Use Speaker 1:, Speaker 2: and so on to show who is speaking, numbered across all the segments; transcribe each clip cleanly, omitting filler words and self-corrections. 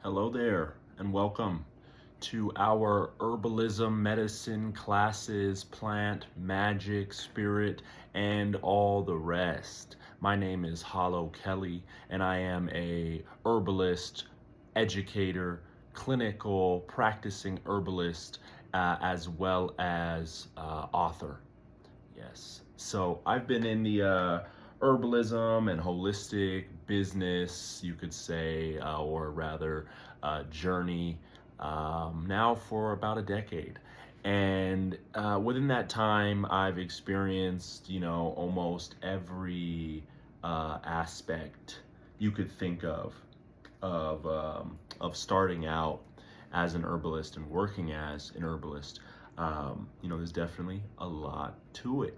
Speaker 1: Hello there, and welcome to our herbalism, medicine classes, plant, magic, spirit, and all the rest. My name is Hollow Kelly, and I am a herbalist, educator, clinical, practicing herbalist, as well as author. Yes. So I've been in the herbalism and holistic business, you could say, or rather, journey now for about a decade. And within that time, I've experienced, almost every aspect you could think of starting out as an herbalist and working as an herbalist. There's definitely a lot to it.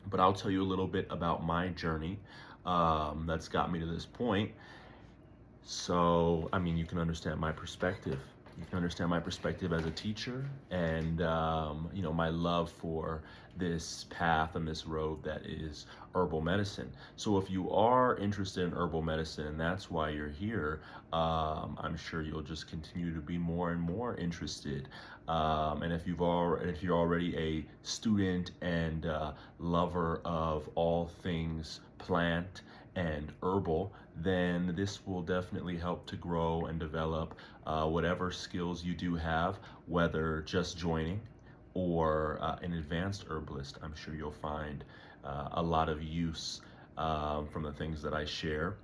Speaker 1: But I'll tell you a little bit about my journey that's got me to this point. So, you can understand my perspective. You can understand my perspective as a teacher and, my love for this path and this road that is herbal medicine. So if you are interested in herbal medicine and that's why you're here, I'm sure you'll just continue to be more and more interested. And if you're already a student and lover of all things plant and herbal, then this will definitely help to grow and develop whatever skills you do have, whether just joining or an advanced herbalist. I'm sure you'll find a lot of use from the things that I share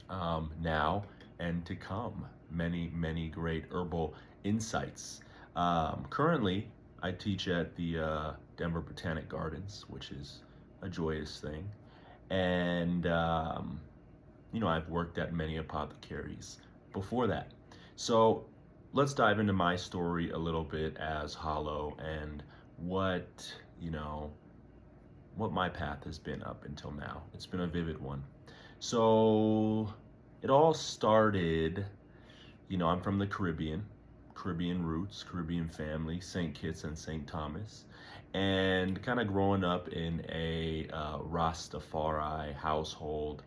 Speaker 1: now and to come. Many, many great herbal insights. Currently, I teach at the Denver Botanic Gardens, which is a joyous thing. And, I've worked at many apothecaries before that. So let's dive into my story a little bit as Hollow and what, what my path has been up until now. It's been a vivid one. So it all started, I'm from the Caribbean roots, Caribbean family, St. Kitts and St. Thomas, and kind of growing up in a Rastafari household,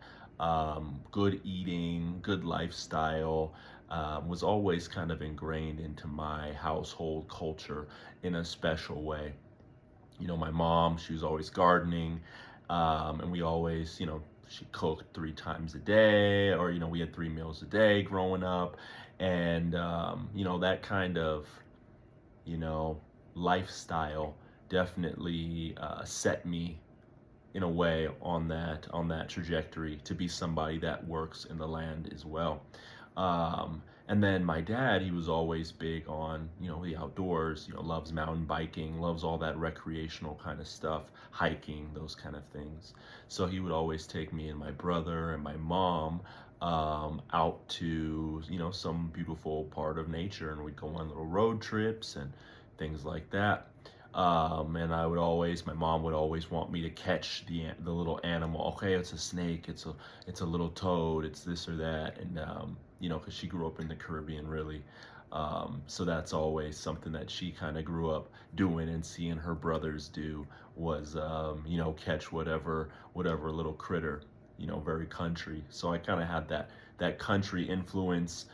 Speaker 1: good eating, good lifestyle, was always kind of ingrained into my household culture in a special way. My mom, she was always gardening, and we always, she cooked 3 times a day, or, we had 3 meals a day growing up. And, that kind of, lifestyle definitely set me in a way on that trajectory to be somebody that works in the land as well. And then my dad, he was always big on, the outdoors, loves mountain biking, loves all that recreational kind of stuff, hiking, those kind of things. So he would always take me and my brother and my mom out to, some beautiful part of nature, and we'd go on little road trips and things like that. And my mom would always want me to catch the little animal. Okay, it's a snake, it's a little toad, it's this or that, and because she grew up in the Caribbean, really. So that's always something that she kind of grew up doing and seeing her brothers do was, catch whatever little critter, very country. So I kind of had that country influence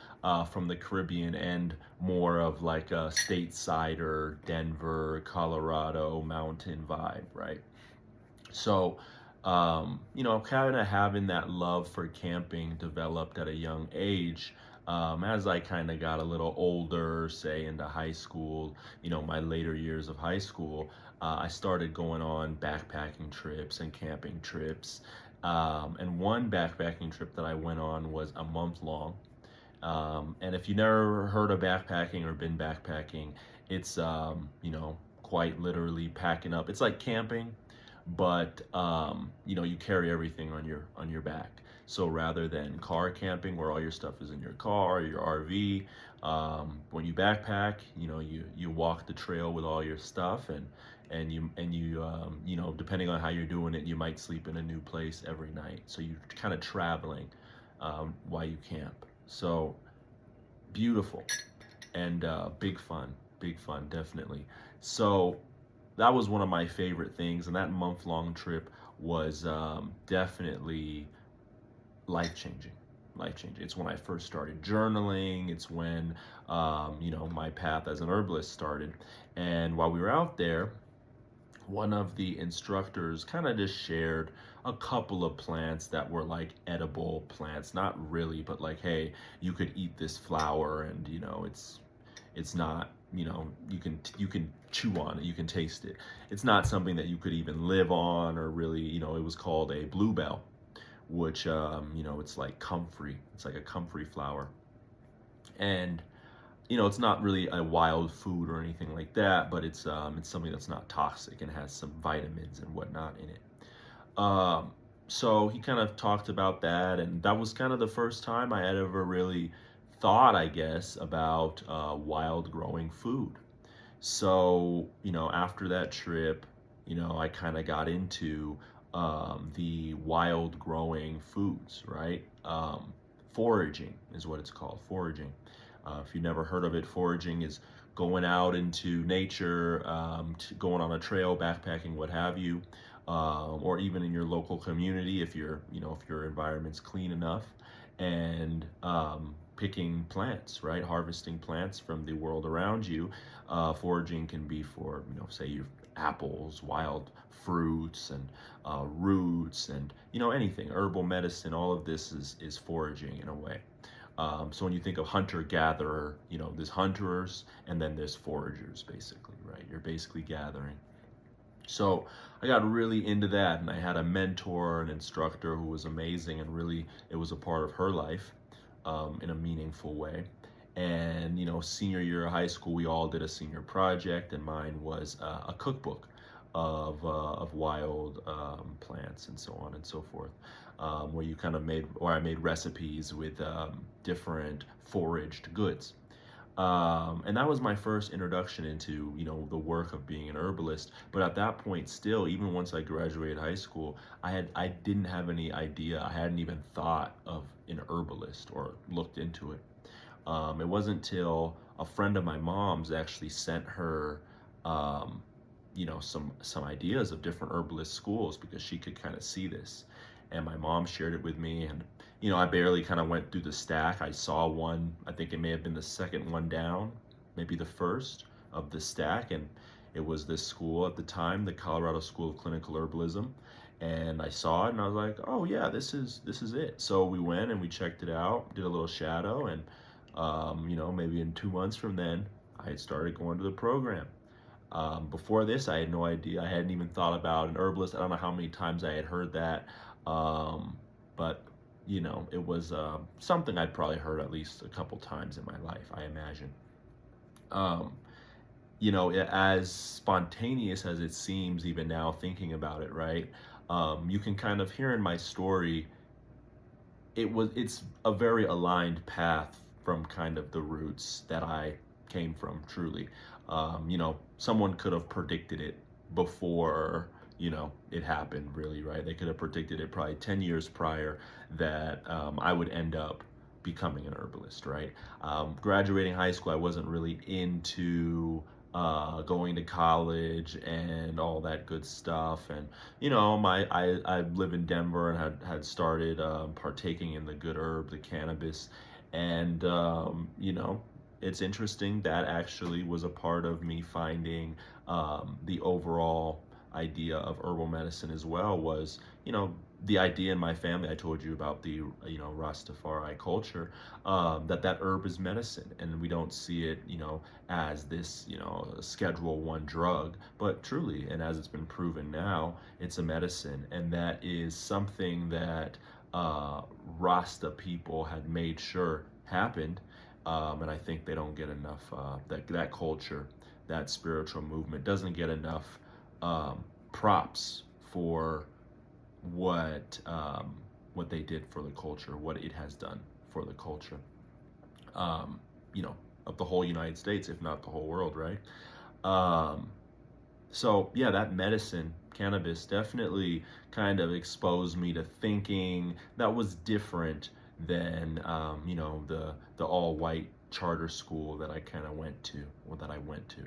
Speaker 1: from the Caribbean and more of like a stateside or Denver, Colorado mountain vibe, right? So, kind of having that love for camping developed at a young age. As I kind of got a little older, say into high school, my later years of high school, I started going on backpacking trips and camping trips. And one backpacking trip that I went on was a month long. And if you never heard of backpacking or been backpacking, it's, quite literally packing up. It's like camping, but you carry everything on your back. So rather than car camping where all your stuff is in your car, your RV, when you backpack, you walk the trail with all your stuff, and you depending on how you're doing it, you might sleep in a new place every night. So you're kind of traveling while you camp. So beautiful and big fun, definitely. So that was one of my favorite things, and that month-long trip was definitely life-changing. life changing. It's when I first started journaling. It's when, my path as an herbalist started. And while we were out there, one of the instructors kind of just shared a couple of plants that were like edible plants, not really, but like, hey, you could eat this flower, and it's not, you can chew on it, you can taste it. It's not something that you could even live on, or really, it was called a bluebell, which, it's like comfrey. It's like a comfrey flower. And it's not really a wild food or anything like that, but it's something that's not toxic and has some vitamins and whatnot in it. Um, so he kind of talked about that, and that was kind of the first time I had ever really thought, I guess, about wild growing food. So, after that trip, I kind of got into the wild growing foods, right? Foraging is what it's called, foraging. If you've never heard of it, foraging is going out into nature, going on a trail, backpacking, what have you, or even in your local community if your environment's clean enough, and picking plants, right? Harvesting plants from the world around you. Foraging can be for, say you apples, wild fruits, and roots, and anything, herbal medicine. All of this is foraging in a way. So when you think of hunter-gatherer, there's hunters and then there's foragers, basically, right? You're basically gathering. So I got really into that, and I had a mentor, an instructor who was amazing, and really it was a part of her life in a meaningful way. And senior year of high school, we all did a senior project, and mine was a cookbook of wild plants and so on and so forth, where I made recipes with different foraged goods. And that was my first introduction into the work of being an herbalist. But at that point, still, even once I graduated high school, I didn't have any idea. I hadn't even thought of an herbalist or looked into it. It wasn't till a friend of my mom's actually sent her, some ideas of different herbalist schools, because she could kind of see this. And my mom shared it with me, and I barely kind of went through the stack. I saw one, I think it may have been the second one down, maybe the first of the stack, and it was this school at the time, the Colorado School of Clinical Herbalism. And I saw it, and I was like, oh yeah, this is it. So we went and we checked it out, did a little shadow, and maybe in 2 months from then, I had started going to the program. Before this, I had no idea. I hadn't even thought about an herbalist. I don't know how many times I had heard that, but it was something I'd probably heard at least a couple times in my life, I imagine. Um, as spontaneous as it seems, even now thinking about it, right? You can kind of hear in my story, it's a very aligned path from kind of the roots that I came from, truly. Someone could have predicted it before, it happened, really, right? They could have predicted it probably 10 years prior that I would end up becoming an herbalist, right? Graduating high school, I wasn't really into going to college and all that good stuff. And I live in Denver and had started partaking in the good herb, the cannabis, and it's interesting that actually was a part of me finding the overall idea of herbal medicine as well. Was the idea in my family, I told you about the Rastafari culture, that herb is medicine, and we don't see it as this Schedule 1 drug, but truly, and as it's been proven now, it's a medicine. And that is something that Rasta people had made sure happened. And I think they don't get enough, that culture, that spiritual movement doesn't get enough props for what they did for the culture, what it has done for the culture, of the whole United States, if not the whole world, right? So yeah, that medicine, cannabis, definitely kind of exposed me to thinking that was different than the all white charter school that I kind of went to, or that I went to.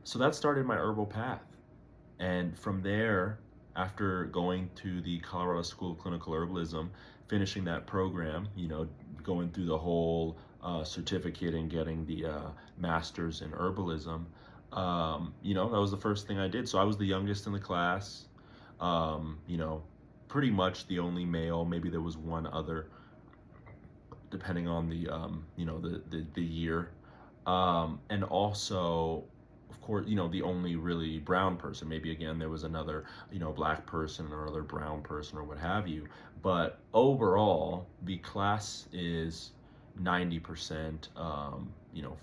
Speaker 1: So that started my herbal path. And from there, after going to the Colorado School of Clinical Herbalism, finishing that program, going through the whole certificate and getting the master's in herbalism, that was the first thing I did. So I was the youngest in the class, pretty much the only male. Maybe there was one other, depending on the year, and also, of course, the only really brown person. Maybe again there was another, black person or another brown person or what have you. But overall, the class is 90%,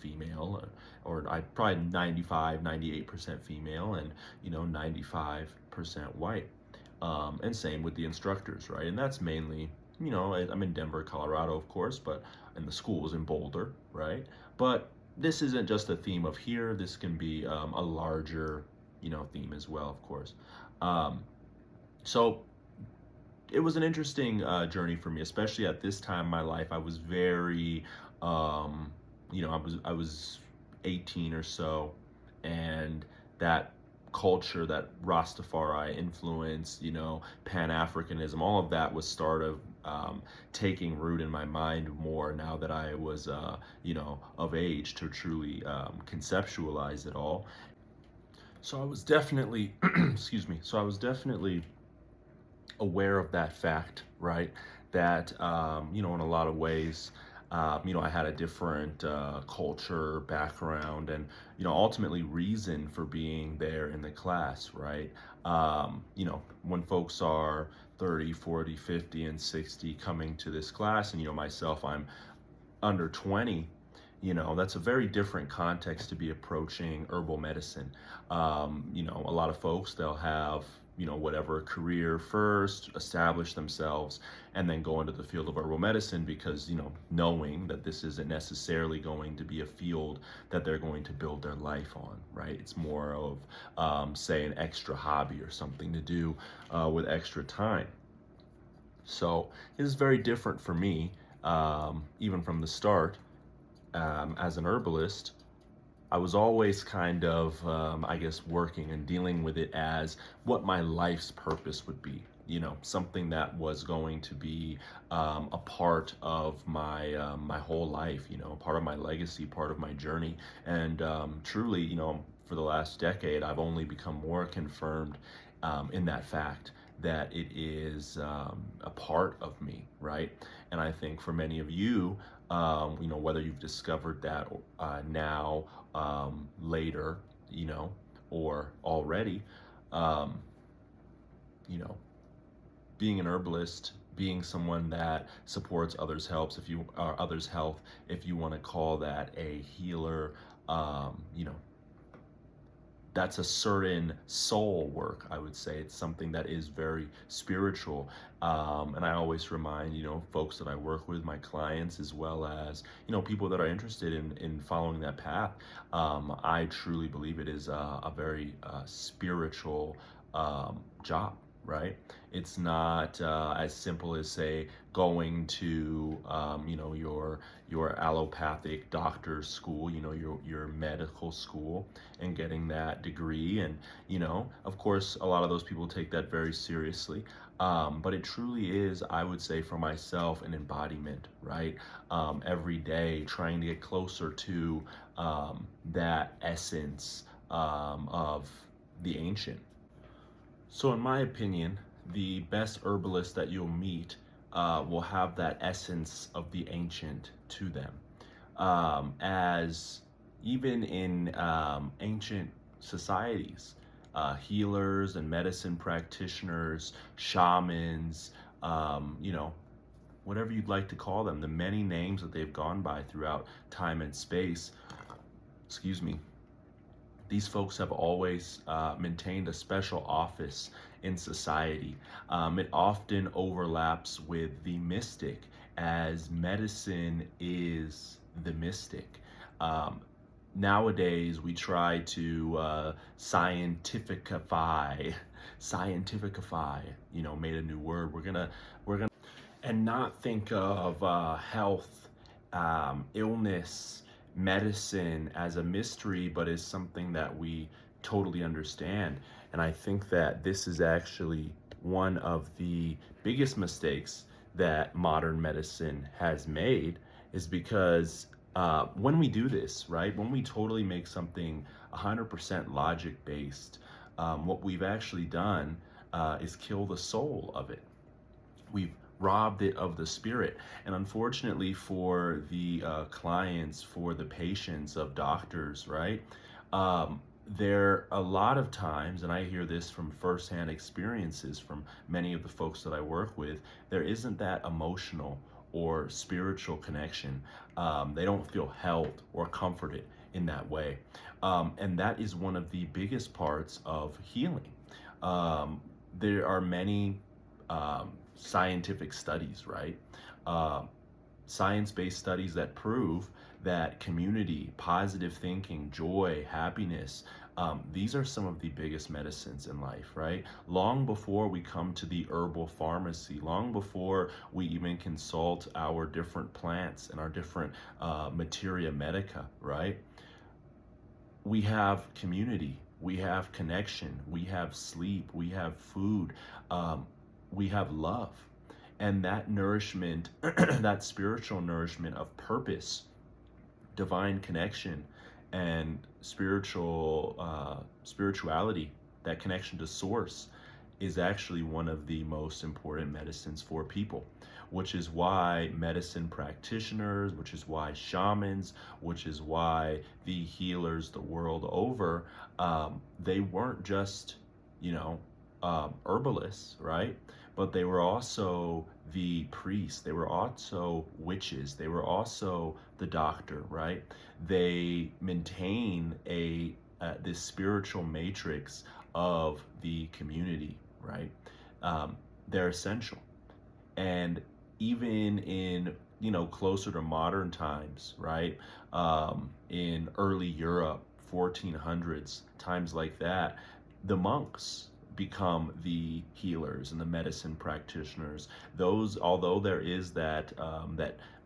Speaker 1: female, or I probably 95, 98% female, and 95% white. And same with the instructors, right? And that's mainly, I'm in Denver, Colorado, of course, but and the school is in Boulder, right? But this isn't just a theme of here. This can be a larger, theme as well, of course. So it was an interesting journey for me, especially at this time in my life. I was very, I was 18 or so, and that culture, that Rastafari influence, Pan-Africanism, all of that was sort of taking root in my mind more now that I was, of age to truly conceptualize it all. So I was definitely, excuse me, so I was definitely aware of that fact, right? That, in a lot of ways, I had a different culture, background, and, ultimately reason for being there in the class, right? When folks are 30, 40, 50, and 60 coming to this class, and, myself, I'm under 20, that's a very different context to be approaching herbal medicine. A lot of folks, they'll have, whatever career first, establish themselves, and then go into the field of herbal medicine because, knowing that this isn't necessarily going to be a field that they're going to build their life on, right? It's more of, say, an extra hobby or something to do with extra time. So it is very different for me, even from the start. As an herbalist, I was always kind of, I guess, working and dealing with it as what my life's purpose would be. Something that was going to be a part of my whole life. Part of my legacy, part of my journey, and truly, for the last decade, I've only become more confirmed in that fact that it is a part of me, right? And I think for many of you, whether you've discovered that now, later, or already, um, you know, being an herbalist, being someone that supports others' health, if you want to call that a healer, um, you know, that's a certain soul work. I would say it's something that is very spiritual, and I always remind folks that I work with, my clients, as well as people that are interested in following that path. I truly believe it is a very spiritual job. Right? It's not as simple as, say, going to your allopathic doctor's school, your medical school, and getting that degree. And of course, a lot of those people take that very seriously. But it truly is, I would say, for myself, an embodiment, right? Every day, trying to get closer to that essence of the ancient. So in my opinion, the best herbalist that you'll meet will have that essence of the ancient to them. As even in ancient societies, healers and medicine practitioners, shamans, whatever you'd like to call them, the many names that they've gone by throughout time and space, excuse me, these folks have always maintained a special office in society. It often overlaps with the mystic, as medicine is the mystic. Nowadays, we try to scientificify, made a new word. We're gonna, and not think of health, illness, medicine as a mystery, but as something that we totally understand. And I think that this is actually one of the biggest mistakes that modern medicine has made is because when we do this, right, when we totally make something 100% logic based, what we've actually done is kill the soul of it. We've robbed it of the spirit. And unfortunately for the clients, for the patients of doctors, right? There a lot of times, and I hear this from firsthand experiences from many of the folks that I work with, there isn't that emotional or spiritual connection. They don't feel held or comforted in that way. And that is one of the biggest parts of healing. There are many scientific studies, right? Uh, Science-based studies that prove that community, positive thinking, joy, happiness, these are some of the biggest medicines in life, right? Long before we come to the herbal pharmacy, long before we even consult our different plants and our different materia medica, right? We have community, we have connection, we have sleep, we have food, we have love. And that nourishment, that spiritual nourishment of purpose, divine connection, and spirituality, that connection to source, is actually one of the most important medicines for people, which is why medicine practitioners, which is why shamans, which is why the healers the world over, they weren't just, you know, herbalists, right? But they were also the priests, they were also witches, they were also the doctor, right? They maintain a this spiritual matrix of the community, right? They're essential. And even in, you know, closer to modern times, right? In early Europe, 1400s, times like that, the monks become the healers and the medicine practitioners. Those, although there is that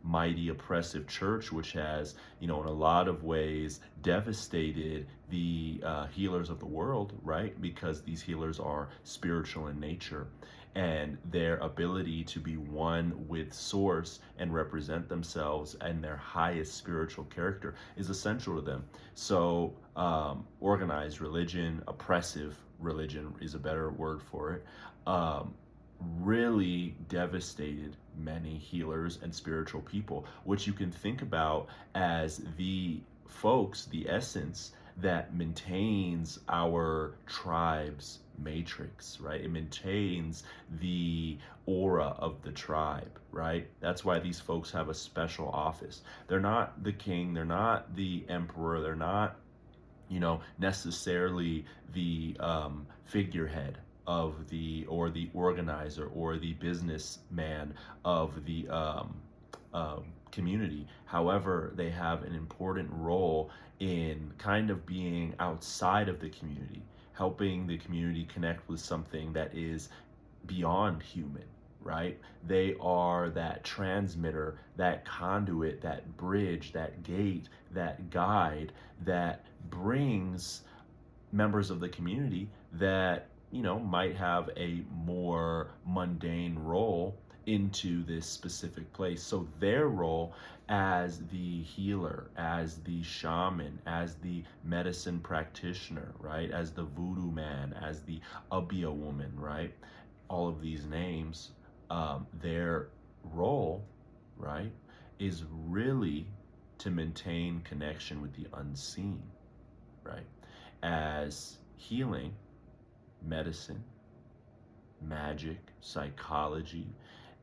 Speaker 1: mighty oppressive church, which has, you know, in a lot of ways devastated the healers of the world, right? Because these healers are spiritual in nature, and their ability to be one with source and represent themselves and their highest spiritual character is essential to them. So organized religion, oppressive religion is a better word for it, really devastated many healers and spiritual people, which you can think about as the folks, the essence that maintains our tribe's matrix, right? It maintains the aura of the tribe, right? That's why these folks have a special office. They're not the king, they're not the emperor, they're not, you know, necessarily the figurehead of the, or the organizer or the businessman of the community. However, they have an important role in kind of being outside of the community, helping the community connect with something that is beyond human, right? They are that transmitter, that conduit, that bridge, that gate, that guide that brings members of the community that, you know, might have a more mundane role into this specific place. So their role as the healer, as the shaman, as the medicine practitioner, right, as the voodoo man, as the abia woman, right, all of these names, their role, right, is really to maintain connection with the unseen, right? As healing, medicine, magic, psychology,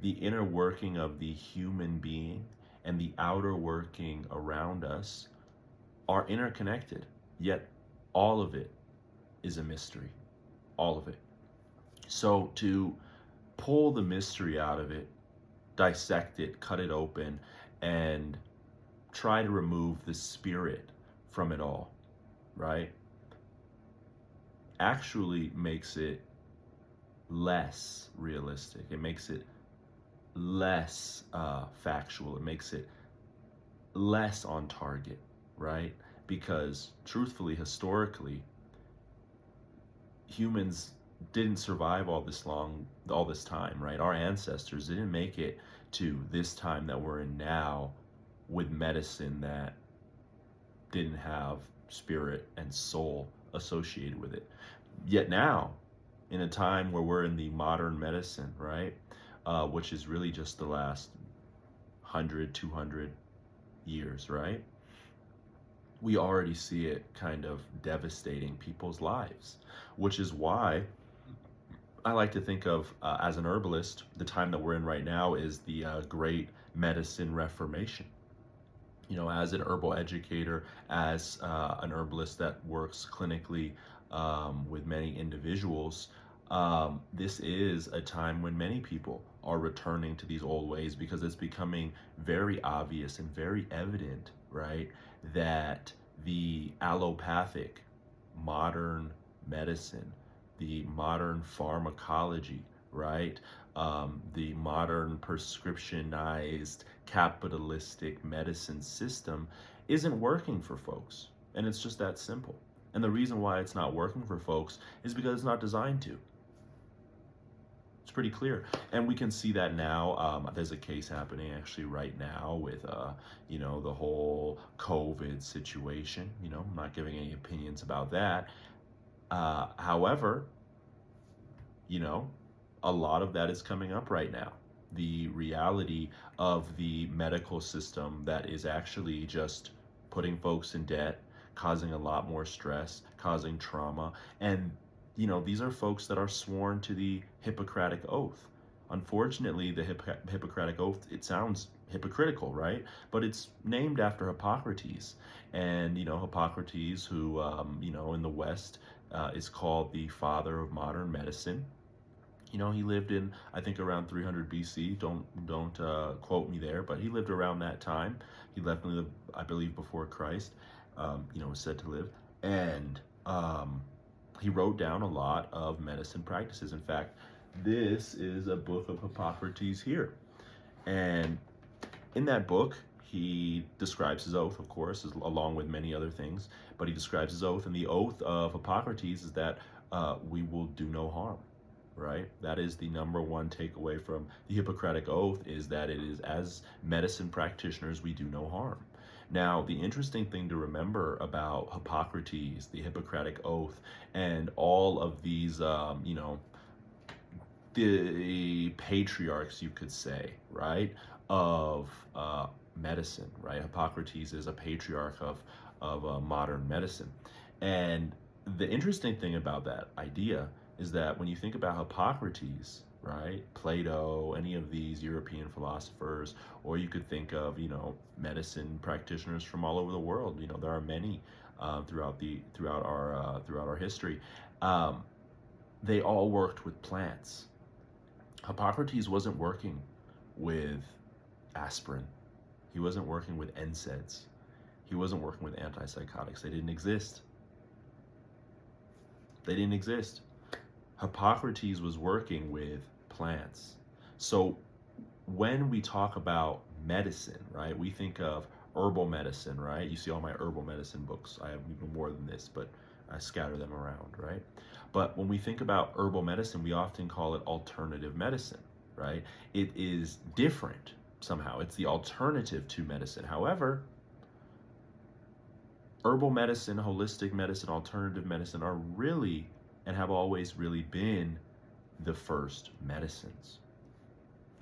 Speaker 1: the inner working of the human being and the outer working around us are interconnected, yet all of it is a mystery. All of it. So to pull the mystery out of it, dissect it, cut it open, and try to remove the spirit from it all, right, actually makes it less realistic. It makes it less factual. It makes it less on target, right? Because truthfully, historically, humans didn't survive all this time, right? Our ancestors didn't make it to this time that we're in now with medicine that didn't have spirit and soul associated with it. Yet now, in a time where we're in the modern medicine, right, which is really just the last 100, 200 years, right? We already see it kind of devastating people's lives, which is why I like to think of, as an herbalist, the time that we're in right now is the great medicine reformation. As an herbal educator, as an herbalist that works clinically with many individuals, this is a time when many people are returning to these old ways because it's becoming very obvious and very evident, right, that the allopathic modern medicine, the modern pharmacology, right, the modern prescriptionized capitalistic medicine system isn't working for folks. And it's just that simple. And the reason why it's not working for folks is because it's not designed to. It's pretty clear. And we can see that now. There's a case happening actually right now with, the whole COVID situation. I'm not giving any opinions about that. However, a lot of that is coming up right now. The reality of the medical system that is actually just putting folks in debt, causing a lot more stress, causing trauma. And, these are folks that are sworn to the Hippocratic Oath. Unfortunately, the Hippocratic Oath, it sounds hypocritical, right? But it's named after Hippocrates. And, Hippocrates, who, in the West, is called the father of modern medicine. He lived in, I think, around 300 BC. Don't quote me there, but he lived around that time. He definitely lived, I believe, before Christ. Was said to live, and he wrote down a lot of medicine practices. In fact, this is a book of Hippocrates here, and in that book, he describes his oath, of course, along with many other things. But he describes his oath, and the oath of Hippocrates is that we will do no harm. Right? That is the number one takeaway from the Hippocratic Oath, is that it is, as medicine practitioners, we do no harm. Now, the interesting thing to remember about Hippocrates, the Hippocratic Oath, and all of these, the patriarchs, you could say, right, of medicine, right? Hippocrates is a patriarch of modern medicine. And the interesting thing about that idea is that when you think about Hippocrates, right, Plato, any of these European philosophers, or you could think of, medicine practitioners from all over the world. There are many throughout our history. They all worked with plants. Hippocrates wasn't working with aspirin. He wasn't working with NSAIDs. He wasn't working with antipsychotics. They didn't exist. They didn't exist. Hippocrates was working with plants. So when we talk about medicine, right, we think of herbal medicine, right? You see all my herbal medicine books. I have even more than this, but I scatter them around, right? But when we think about herbal medicine, we often call it alternative medicine, right? It is different somehow. It's the alternative to medicine. However, herbal medicine, holistic medicine, alternative medicine are really, and have always really been, the first medicines.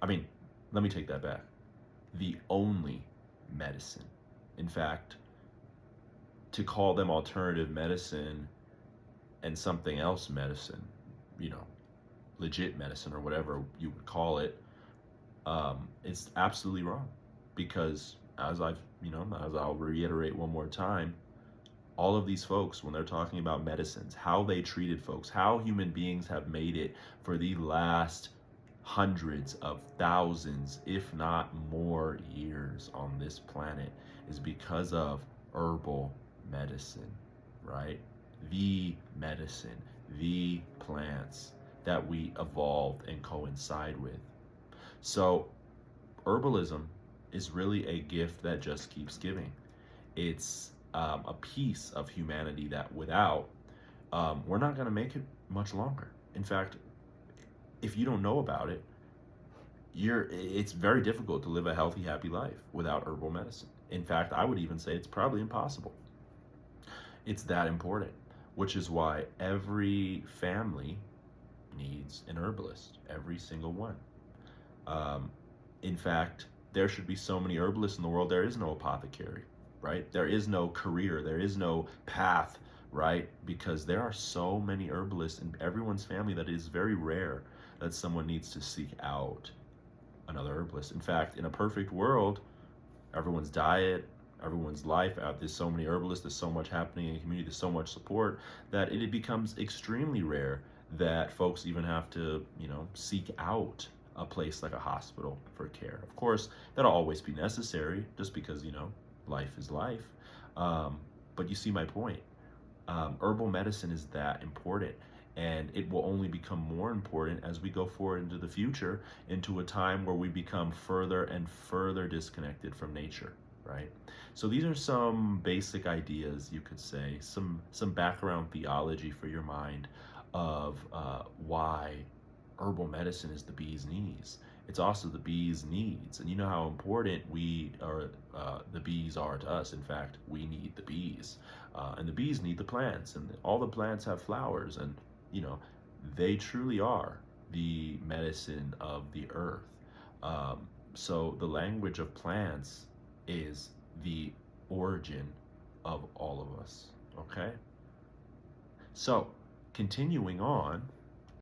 Speaker 1: I mean, let me take that back. The only medicine. In fact, to call them alternative medicine and something else medicine, legit medicine or whatever you would call it, it's absolutely wrong. Because as I'll reiterate one more time, all of these folks, when they're talking about medicines, how they treated folks, how human beings have made it for the last hundreds of thousands, if not more, years on this planet, is because of herbal medicine, right? The medicine, the plants that we evolved and coincide with. So herbalism is really a gift that just keeps giving. It's a piece of humanity that without, we're not going to make it much longer. In fact, if you don't know about it, it's very difficult to live a healthy, happy life without herbal medicine. In fact, I would even say it's probably impossible. It's that important, which is why every family needs an herbalist, every single one. Um, in fact, there should be so many herbalists in the world, there is no apothecary, right? There is no career, there is no path, right? Because there are so many herbalists in everyone's family that it is very rare that someone needs to seek out another herbalist. In fact, in a perfect world, everyone's diet, everyone's life out, there's so many herbalists, there's so much happening in the community, there's so much support that it becomes extremely rare that folks even have to, seek out a place like a hospital for care. Of course, that'll always be necessary just because, life is life. But you see my point. Herbal medicine is that important, and it will only become more important as we go forward into the future, into a time where we become further and further disconnected from nature, right? So these are some basic ideas, you could say, some background theology for your mind of why herbal medicine is the bee's knees. It's also the bee's needs, and you know how important we are. The bees are to us. In fact, we need the bees, and the bees need the plants, and all the plants have flowers, and they truly are the medicine of the earth. So the language of plants is the origin of all of us. Okay. So continuing on.